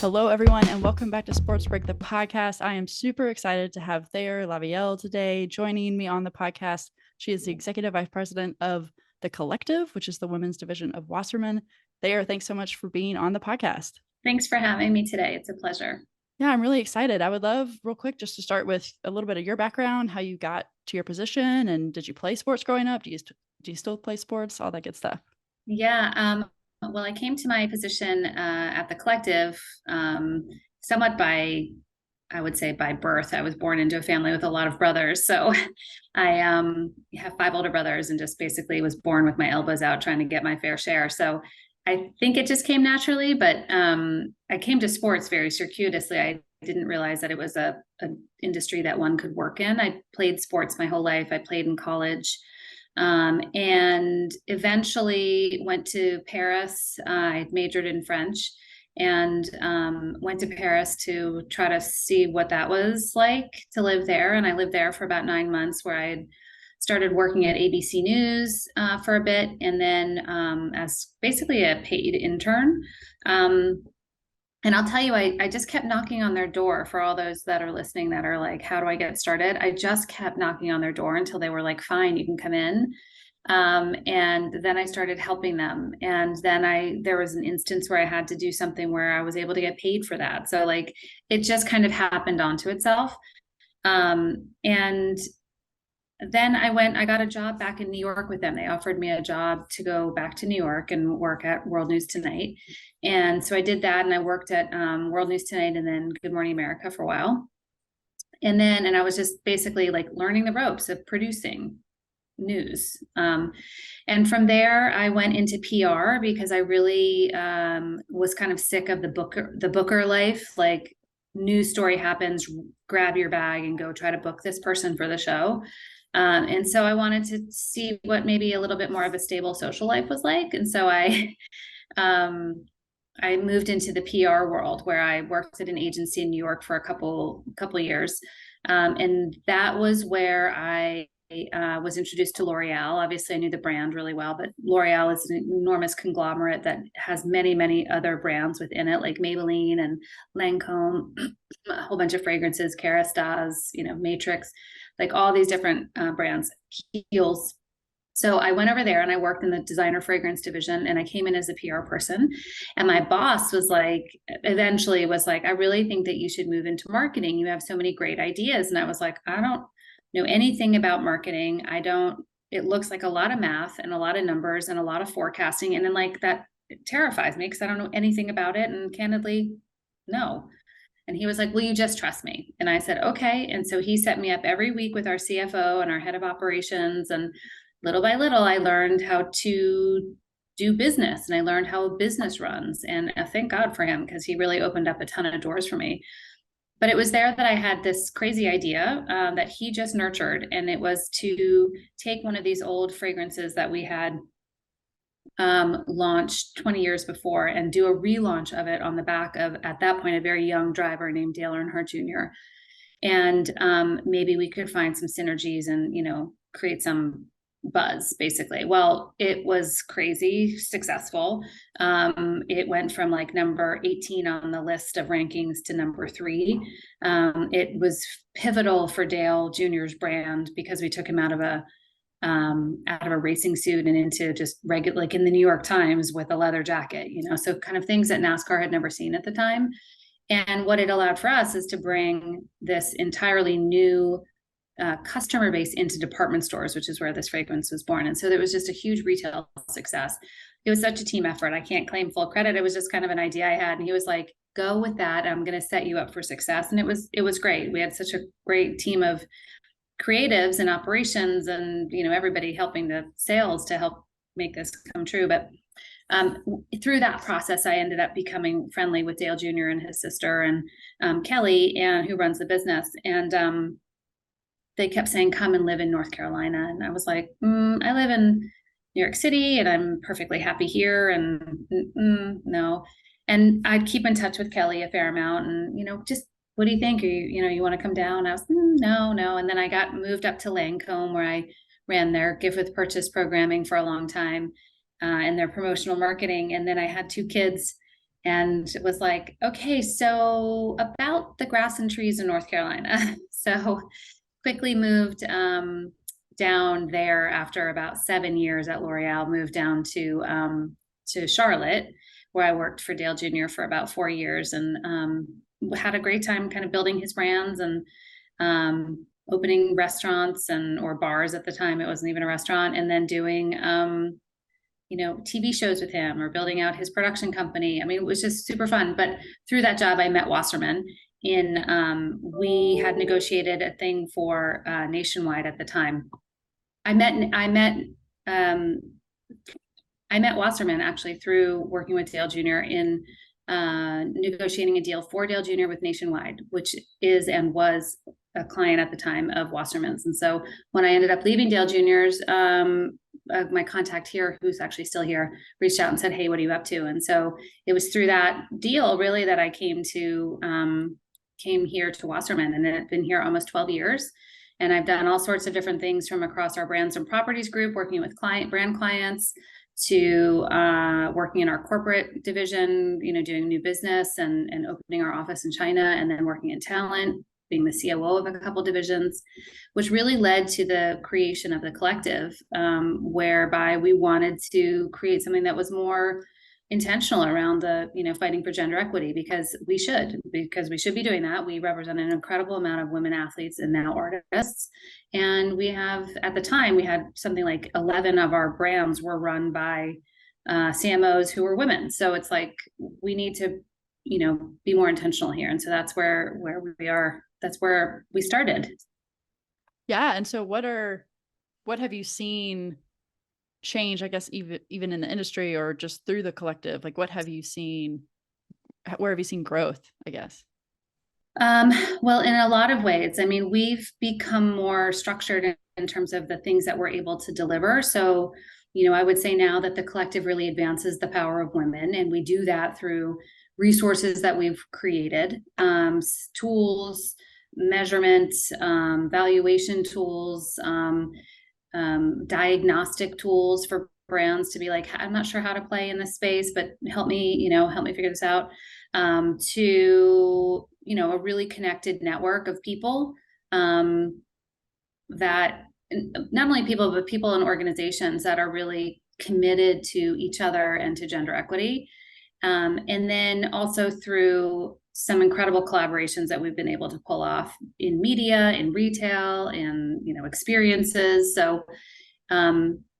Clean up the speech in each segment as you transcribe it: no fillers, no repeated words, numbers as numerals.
Hello, everyone, and welcome back to Sports Break, the podcast. I am super excited to have Thayer Lavielle today joining me on the podcast. She is the Executive Vice President of The Collective, which is the women's division of Wasserman. Thayer, thanks so much for being on the podcast. Thanks for having me today. It's a pleasure. Yeah, I'm really excited. I would love, real quick, just to start with a little bit of your background, how you got to your position, and did you play sports growing up? Do you still play sports? All that good stuff. Yeah. Well, I came to my position at the collective somewhat I would say by birth. I was born into a family with a lot of brothers. So I have 5 older brothers and just basically was born with my elbows out trying to get my fair share. So I think it just came naturally, but I came to sports very circuitously. I didn't realize that it was a industry that one could work in. I played sports my whole life. I played in college. And eventually went to Paris. I majored in French and went to Paris to try to see what that was like to live there. And I lived there for about 9 months, where I had started working at ABC News for a bit, and then as basically a paid intern. And I'll tell you, I just kept knocking on their door. For all those that are listening that are like, how do I get started? I just kept knocking on their door until they were like, fine, you can come in. And then I started helping them. And then there was an instance where I had to do something where I was able to get paid for that. So like, it just kind of happened onto itself. And then I got a job back in New York with them. They offered me a job to go back to New York and work at World News Tonight. And so I did that, and I worked at World News Tonight and then Good Morning America for a while. And I was just basically like learning the ropes of producing news. And from there, I went into PR because I really was kind of sick of the booker life. Like, news story happens, grab your bag and go try to book this person for the show. And so I wanted to see what maybe a little bit more of a stable social life was like. And so I moved into the PR world, where I worked at an agency in New York for a couple years. And that was where I was introduced to L'Oreal. Obviously, I knew the brand really well, but L'Oreal is an enormous conglomerate that has many, many other brands within it, like Maybelline and Lancome, a whole bunch of fragrances, Kerastase, Matrix, like all these different brands, Kiehl's. So I went over there and I worked in the designer fragrance division, and I came in as a PR person. And my boss eventually was like, I really think that you should move into marketing. You have so many great ideas. And I was like, I don't know anything about marketing. It looks like a lot of math and a lot of numbers and a lot of forecasting. And then like that, it terrifies me because I don't know anything about it. And candidly, no. And he was like, will you just trust me? And I said, okay. And so he set me up every week with our CFO and our head of operations. And little by little, I learned how to do business, and I learned how a business runs. And thank God for him, because he really opened up a ton of doors for me. But it was there that I had this crazy idea that he just nurtured. And it was to take one of these old fragrances that we had launched 20 years before and do a relaunch of it on the back of, at that point, a very young driver named Dale Earnhardt Jr. And maybe we could find some synergies and, create some buzz, basically. Well, it was crazy successful. It went from like number 18 on the list of rankings to number 3. It was pivotal for Dale Jr.'s brand because we took him out of a racing suit and into just regular, like in the New York Times with a leather jacket, so kind of things that NASCAR had never seen at the time. And what it allowed for us is to bring this entirely new customer base into department stores, which is where this fragrance was born. And so there was just a huge retail success. It was such a team effort. I can't claim full credit. It was just kind of an idea I had. And he was like, go with that. I'm going to set you up for success. And it was great. We had such a great team of creatives and operations and, everybody helping the sales to help make this come true. But through that process, I ended up becoming friendly with Dale Jr. and his sister and Kelly, and who runs the business. And they kept saying, come and live in North Carolina. And I was like, I live in New York City and I'm perfectly happy here. And no. And I'd keep in touch with Kelly a fair amount and, just, what do you think? You want to come down? I was, no. And then I got moved up to Lancome, where I ran their gift with purchase programming for a long time and their promotional marketing. And then I had 2 kids and it was like, okay, so about the grass and trees in North Carolina. So quickly moved down there after about 7 years at L'Oreal, moved down to Charlotte, where I worked for Dale Jr. for about 4 years, and had a great time kind of building his brands and opening restaurants and or bars at the time. It wasn't even a restaurant, and then doing TV shows with him or building out his production company. I mean, it was just super fun. But through that job, I met Wasserman. We had negotiated a thing for Nationwide at the time. Um, I met Wasserman actually through working with Dale Jr. in negotiating a deal for Dale Jr. with Nationwide, which is and was a client at the time of Wasserman's. And so when I ended up leaving Dale Jr.'s, my contact here, who's actually still here, reached out and said, "Hey, what are you up to?" And so it was through that deal really that I came here to Wasserman, and I've been here almost 12 years. And I've done all sorts of different things from across our brands and properties group, working with brand clients, to working in our corporate division, doing new business and opening our office in China, and then working in talent, being the COO of a couple divisions, which really led to the creation of the collective, whereby we wanted to create something that was more intentional around the fighting for gender equity, because we should be doing that. We represent an incredible amount of women athletes and now artists, and we have, at the time, we had something like 11 of our brands were run by CMOs who were women. So it's like we need to be more intentional here, and so that's where we are. That's where we started. Yeah. And so what have you seen change, I guess, even in the industry or just through the collective? Like, what have you seen? Where have you seen growth, I guess? Well, in a lot of ways. I mean, we've become more structured in terms of the things that we're able to deliver. So, I would say now that the collective really advances the power of women, and we do that through resources that we've created, tools, measurement, valuation tools, diagnostic tools for brands to be like, I'm not sure how to play in this space, but help me figure this out. To a really connected network of people, that not only people, but people in organizations that are really committed to each other and to gender equity. And then also through some incredible collaborations that we've been able to pull off in media, in retail, and experiences. So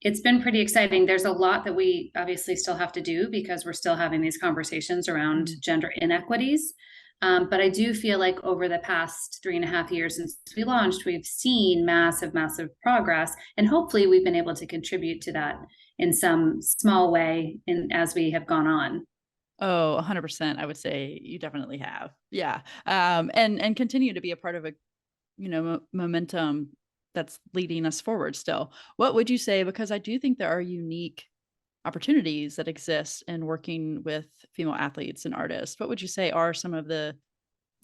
it's been pretty exciting. There's a lot that we obviously still have to do because we're still having these conversations around gender inequities. But I do feel like over the past 3.5 years since we launched, we've seen massive progress, and hopefully we've been able to contribute to that in some small way as we have gone on. Oh, 100%. I would say you definitely have. Yeah. And continue to be a part of a, momentum that's leading us forward still. What would you say? Because I do think there are unique opportunities that exist in working with female athletes and artists. What would you say are some of the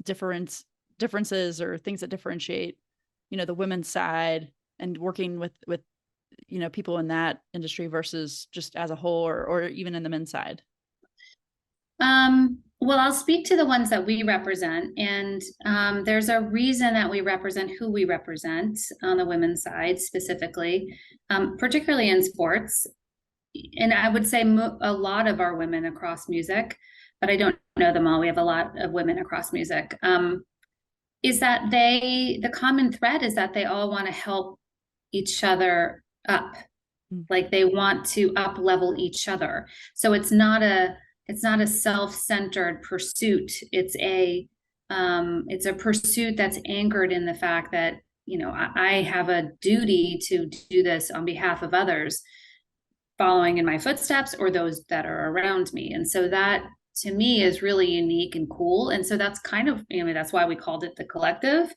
differences or things that differentiate, the women's side and working with people in that industry versus just as a whole, or even in the men's side? Well, I'll speak to the ones that we represent, and there's a reason that we represent who we represent on the women's side specifically, particularly in sports. And I would say a lot of our women across music, but I don't know them all. We have a lot of women across music. Is that the common thread is that they all want to help each other up. Like they want to up level each other. So it's not a self-centered pursuit. It's a pursuit that's anchored in the fact that, I have a duty to do this on behalf of others following in my footsteps or those that are around me. And so that to me is really unique and cool. And so that's kind of, that's why we called it the collective.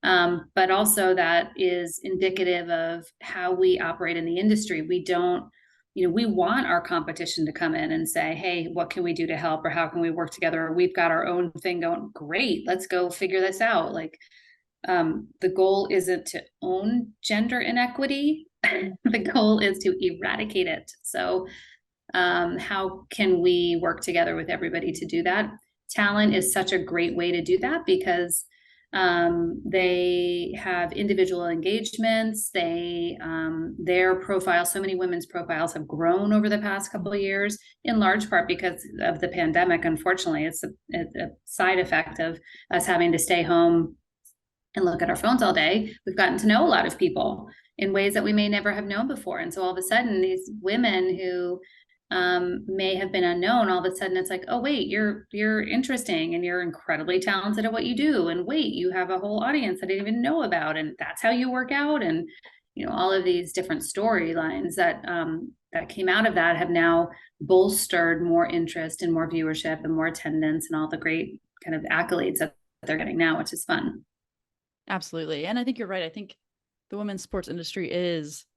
But also that is indicative of how we operate in the industry. We don't, we want our competition to come in and say, hey, what can we do to help? Or how can we work together? Or we've got our own thing going. Great, let's go figure this out. Like the goal isn't to own gender inequity. The goal is to eradicate it. So How can we work together with everybody to do that? Talent is such a great way to do that because they have individual engagements. Their profile, so many women's profiles have grown over the past couple of years, in large part because of the pandemic. Unfortunately, it's a side effect of us having to stay home and look at our phones all day. We've gotten to know a lot of people in ways that we may never have known before. And so all of a sudden, these women who may have been unknown, all of a sudden it's like, oh wait, you're interesting and you're incredibly talented at what you do. And wait, you have a whole audience that I didn't even know about, and that's how you work out. And all of these different storylines that came out of that have now bolstered more interest and more viewership and more attendance and all the great kind of accolades that they're getting now, which is fun. Absolutely. And I think you're right. I think the women's sports industry is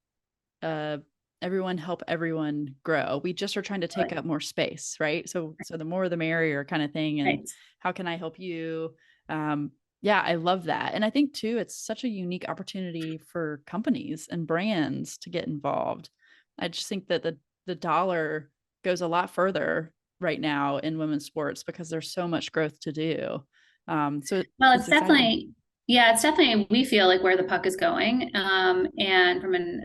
everyone help everyone grow. We just are trying to take up more space, right? So the more the merrier kind of thing. And Right. how can I help you? Yeah, I love that. And I think too, it's such a unique opportunity for companies and brands to get involved. I just think that the dollar goes a lot further right now in women's sports because there's so much growth to do. So Well, it's exciting. it's definitely, we feel like where the puck is going. And from an,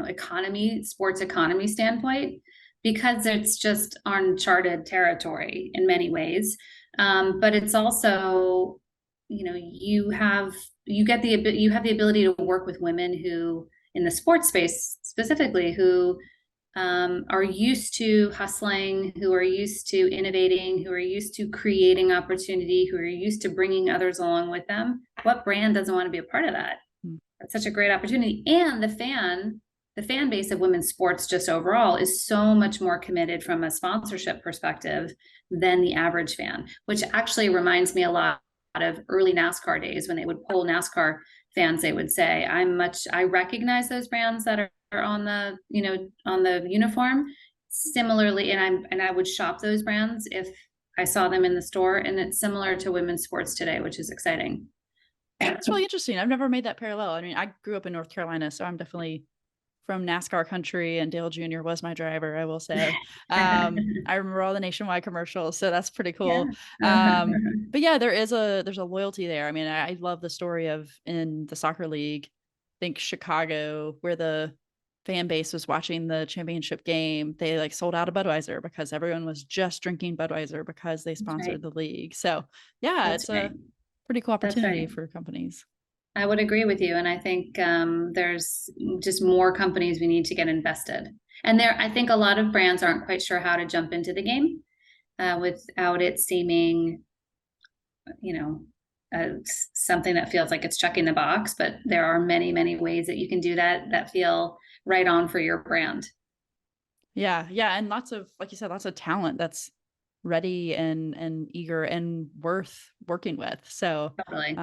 economy, sports economy standpoint, because it's just uncharted territory in many ways. But it's also, you have the ability to work with women who, in the sports space specifically, who are used to hustling, who are used to innovating, who are used to creating opportunity, who are used to bringing others along with them. What brand doesn't want to be a part of that? Mm. That's such a great opportunity. And the fan base of women's sports just overall is so much more committed from a sponsorship perspective than the average fan, which actually reminds me a lot of early NASCAR days when they would poll NASCAR fans. They would say, I recognize those brands that are on the, on the uniform similarly. And I would shop those brands if I saw them in the store. And it's similar to women's sports today, which is exciting. It's really interesting. I've never made that parallel. I mean, I grew up in North Carolina, so I'm definitely from NASCAR country, and Dale Jr. was my driver, I will say. I remember all the Nationwide commercials, so that's pretty Yeah. cool. But yeah, there's a loyalty there. I mean, I love the story of in the soccer league, I think Chicago, where the fan base was watching the championship game. They like sold out of Budweiser because everyone was just drinking Budweiser because they That's right. sponsored the league. So yeah, That's it's a right. pretty cool That's opportunity right. for companies. I would agree with you. And I think there's just more companies we need to get invested. And I think a lot of brands aren't quite sure how to jump into the game without it seeming, you know, something that feels like it's checking the box. But there are many, many ways that you can do that feel right on for your brand. Yeah, yeah, and lots of, like you said, lots of talent that's ready and eager and worth working with. So, Totally.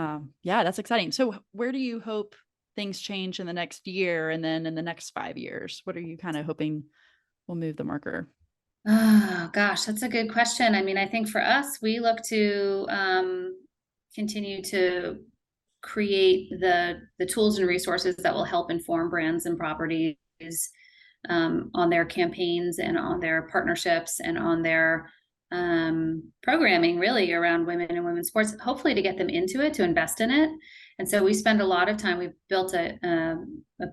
yeah, that's exciting. So, where do you hope things change in the next year, and then in the next 5 years? What are you kind of hoping will move the marker? Oh gosh, that's a good question. I mean, I think for us, we look to continue to create the tools and resources that will help inform brands and properties on their campaigns and on their partnerships and on their programming really around women and women's sports, hopefully to get them into it, to invest in it. And so we spend a lot of time, we've built a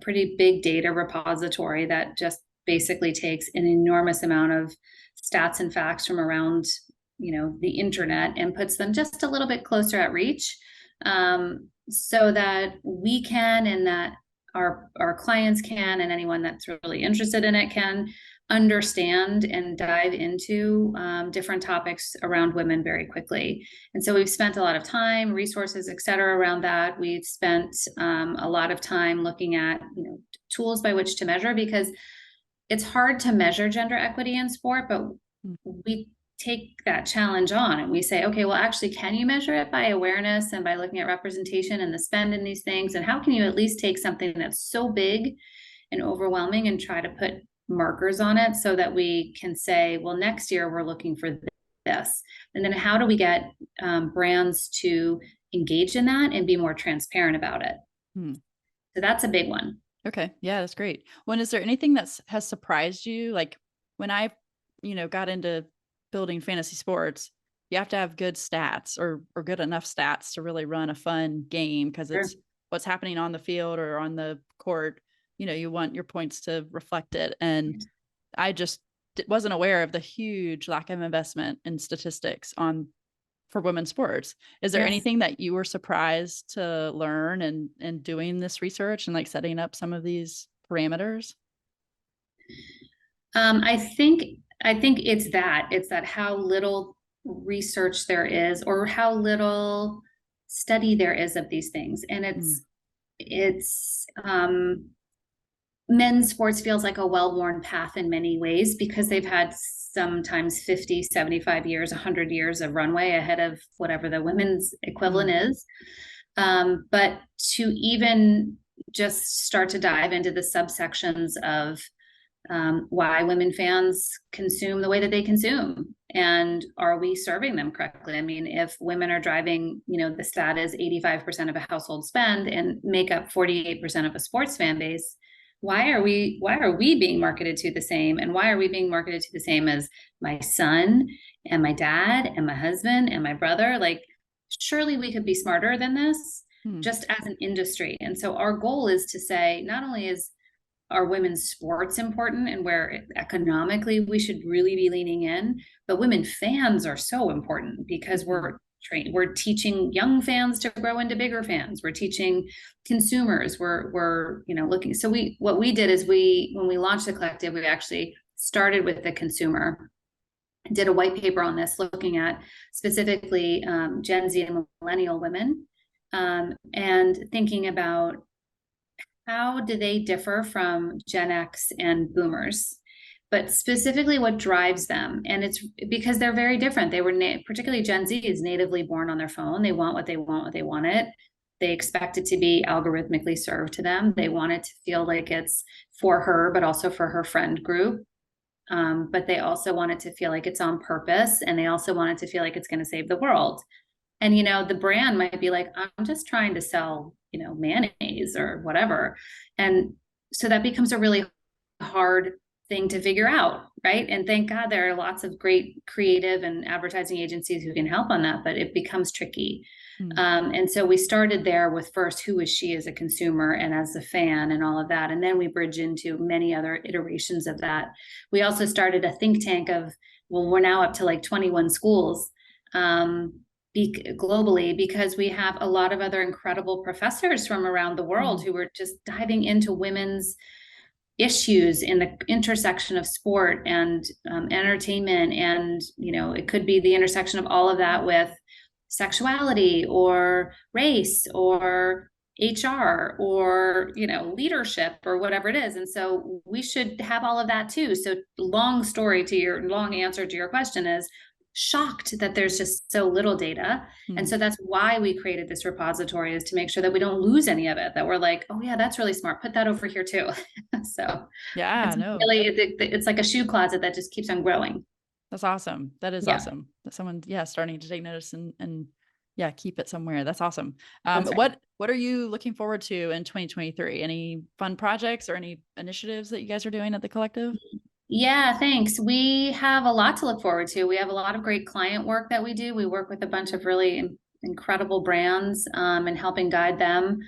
pretty big data repository that just basically takes an enormous amount of stats and facts from around, the internet and puts them just a little bit closer at reach, so that we can, and that our clients can, and anyone that's really interested in it can understand and dive into different topics around women very quickly. And so we've spent a lot of time, resources, et cetera, around that. We've spent a lot of time looking at tools by which to measure, because it's hard to measure gender equity in sport, but Mm. we take that challenge on and we say, okay, well, actually, can you measure it by awareness and by looking at representation and the spend in these things? And how can you at least take something that's so big and overwhelming and try to put markers on it so that we can say, well, next year we're looking for this. And then how do we get brands to engage in that and be more transparent about it? Hmm. So that's a big one. Okay, yeah, that's great. Well, is there anything that's has surprised you? Like when I got into building fantasy sports, you have to have good stats or good enough stats to really run a fun game because Sure. it's what's happening on the field or on the court. You want your points to reflect it. And I just wasn't aware of the huge lack of investment in statistics on for women's sports. Is there Yes. anything that you were surprised to learn and doing this research and like setting up some of these parameters? I think it's that how little research there is, or how little study there is of these things. And Mm, it's men's sports feels like a well-worn path in many ways because they've had sometimes 50, 75 years, 100 years of runway ahead of whatever the women's equivalent mm, is. But to even just start to dive into the subsections of why women fans consume the way that they consume, and are we serving them correctly? I mean, if women are driving, the stat is 85% of a household spend and make up 48% of a sports fan base, why are we being marketed to the same, and why are we being marketed to the same as my son and my dad and my husband and my brother? Like, surely we could be smarter than this, mm, just as an industry. And so our goal is to say, not only is are women's sports important and where economically we should really be leaning in, but women fans are so important because mhm, we're teaching young fans to grow into bigger fans. We're teaching consumers. We're looking. So what we did is, when we launched the collective, we actually started with the consumer, did a white paper on this, looking at specifically Gen Z and millennial women, and thinking about how do they differ from Gen X and boomers, but specifically what drives them. And it's because they're very different. They were particularly Gen Z is natively born on their phone. They want what they want, what they want it. They expect it to be algorithmically served to them. They want it to feel like it's for her, but also for her friend group. But they also want it to feel like it's on purpose, and they also want it to feel like it's going to save the world. And the brand might be like, I'm just trying to sell, mayonnaise or whatever. And so that becomes a really hard thing to figure out, right? And thank God there are lots of great creative and advertising agencies who can help on that, but it becomes tricky. mm, And so we started there with, first, who is she as a consumer and as a fan and all of that. And then we bridge into many other iterations of that. We also started a think tank of, well, we're now up to like 21 schools. Globally, because we have a lot of other incredible professors from around the world mm, who are just diving into women's issues in the intersection of sport and entertainment. And it could be the intersection of all of that with sexuality or race or HR or leadership or whatever it is. And so we should have all of that too. So long answer to your question is, shocked that there's just so little data. And mm. so that's why we created this repository, is to make sure that we don't lose any of it, that we're like, oh yeah, that's really smart, put that over here too. So Yeah, it's no, really, it's like a shoe closet that just keeps on growing. that's awesome. That is Yeah, awesome. That someone, yeah, starting to take notice and yeah, keep it somewhere. That's awesome. that's right. What are you looking forward to in 2023? Any fun projects or any initiatives that you guys are doing at the collective? Yeah, thanks. We have a lot to look forward to. We have a lot of great client work that we do. We work with a bunch of really incredible brands, and helping guide them.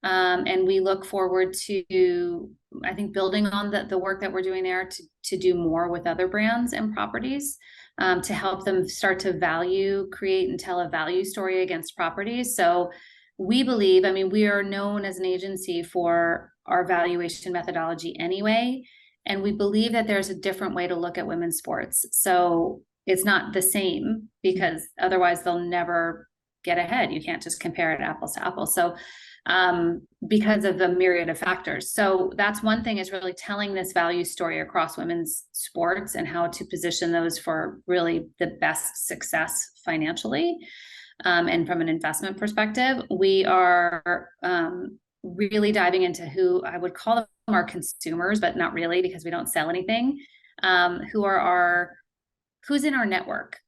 And we look forward to, I think, building on the work that we're doing there to do more with other brands and properties, to help them start to create and tell a value story against properties. So we believe, I mean, we are known as an agency for our valuation methodology anyway. And we believe that there's a different way to look at women's sports. So it's not the same, Mm, because otherwise they'll never get ahead. You can't just compare it apples to apples. So because of the myriad of factors. So that's one thing, is really telling this value story across women's sports and how to position those for really the best success financially. And from an investment perspective, we are really diving into who I would call them our consumers, but not really, because we don't sell anything. Who's in our network,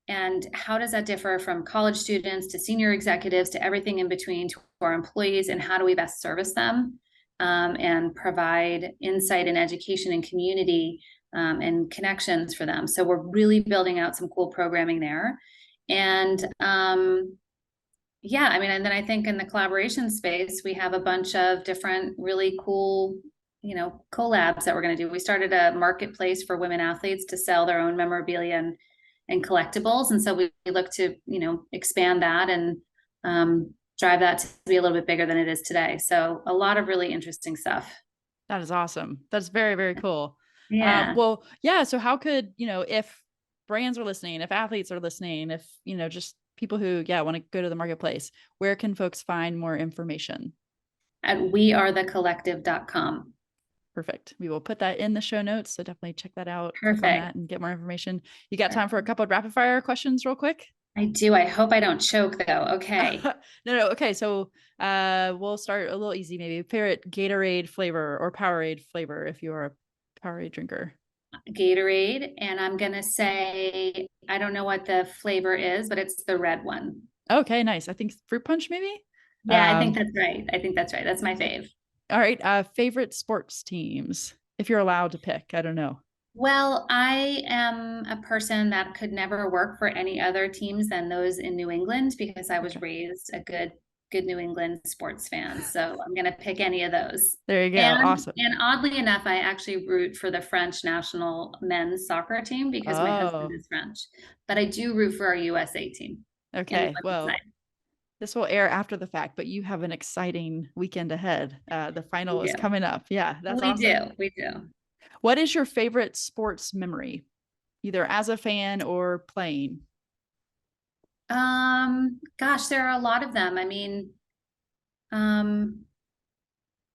and how does that differ from college students to senior executives to everything in between, to our employees, and how do we best service them, and provide insight and education and community and connections for them. So we're really building out some cool programming there. And yeah, I mean, and then I think in the collaboration space, we have a bunch of different really cool, collabs that we're going to do. We started a marketplace for women athletes to sell their own memorabilia and collectibles. And so we look to, expand that and drive that to be a little bit bigger than it is today. So a lot of really interesting stuff. That is awesome. That's very, very cool. Yeah. Well, yeah. So how could, if brands are listening, if athletes are listening, if, just people who, yeah, want to go to the marketplace, where can folks find more information? At wearethecollective.com. Perfect. We will put that in the show notes. So definitely check that out, click on Perfect. that and get more information. You got time for a couple of rapid fire questions real quick? I do. I hope I don't choke though. Okay. No. Okay. So we'll start a little easy, maybe. Favorite Gatorade flavor or Powerade flavor if you're a Powerade drinker. Gatorade. And I'm going to say, I don't know what the flavor is, but it's the red one. Okay, nice. I think fruit punch, maybe. Yeah, I think that's right. I think that's right. That's my fave. All right. Favorite sports teams, if you're allowed to pick. I don't know. Well, I am a person that could never work for any other teams than those in New England because I was Okay. raised a good New England sports fan. So I'm going to pick any of those. There you go. And Awesome. and oddly enough, I actually root for the French national men's soccer team because my husband Oh, is French. But I do root for our USA team in the okay. women's Well, side. this will air after the fact, but you have an exciting weekend ahead. The We final is do. coming up. Yeah, that's We do. awesome. We do. What is your favorite sports memory, either as a fan or playing? Gosh, there are a lot of them. I mean, um,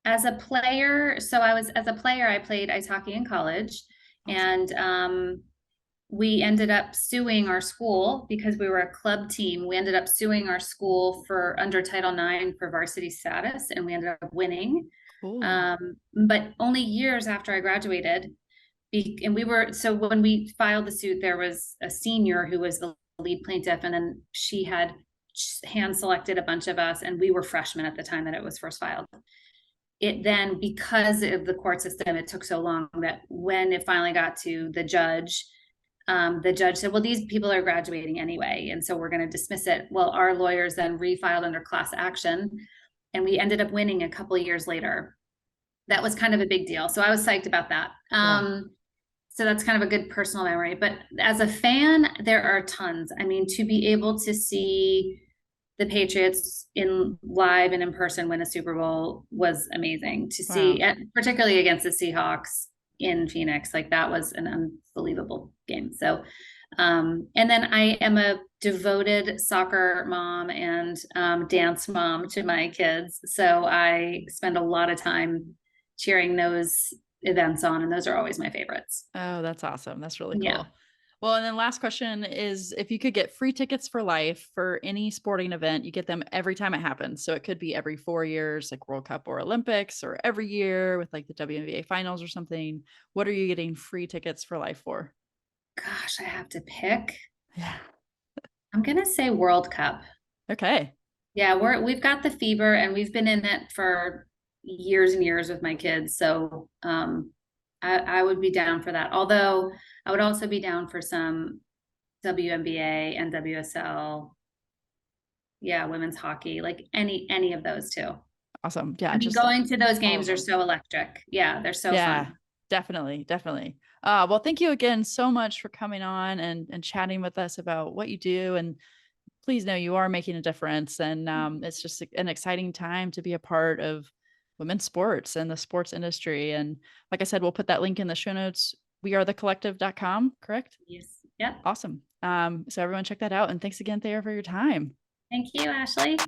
as a player, as a player, I played ice hockey in college, Awesome. and we ended up suing our school because we were a club team. We ended up suing our school for under Title IX for varsity status, and we ended up winning. Cool. But only years after I graduated, and so when we filed the suit, there was a senior who was the lead plaintiff, and then she had hand selected a bunch of us, and we were freshmen at the time that it was first filed. It then, because of the court system, it took so long that when it finally got to the judge said, well, these people are graduating anyway, and so we're going to dismiss it. Well, our lawyers then refiled under class action, and we ended up winning a couple of years later. That was kind of a big deal. So I was psyched about that. Yeah. So that's kind of a good personal memory. But as a fan, there are tons. I mean, to be able to see the Patriots in live and in person win a Super Bowl was amazing to see, Wow. particularly against the Seahawks in Phoenix. Like that was an unbelievable game. So, and then I am a devoted soccer mom and dance mom to my kids. So I spend a lot of time cheering those events on, and those are always my favorites. Oh, that's awesome. That's really Yeah. cool. Well, and then last question is if you could get free tickets for life for any sporting event, you get them every time it happens. So it could be every 4 years, like World Cup or Olympics, or every year with like the WNBA finals or something. What are you getting free tickets for life for? Gosh, I have to pick. Yeah. I'm gonna say World Cup. Okay. Yeah, we've got the fever and we've been in it for years and years with my kids. So I would be down for that. Although I would also be down for some WNBA and WSL. Yeah, women's hockey, like any of those too. Awesome. I Yeah. mean, Just going to those all games of are them. so electric. Yeah, they're so Yeah. fun. Definitely. Definitely. Well, thank you again so much for coming on and chatting with us about what you do. And please know you are making a difference. And it's just an exciting time to be a part of women's sports and the sports industry. And like I said, we'll put that link in the show notes. Wearethecollective.com, correct? Yes. Yep. Awesome. So everyone check that out. And thanks again, Thayer, for your time. Thank you, Ashley.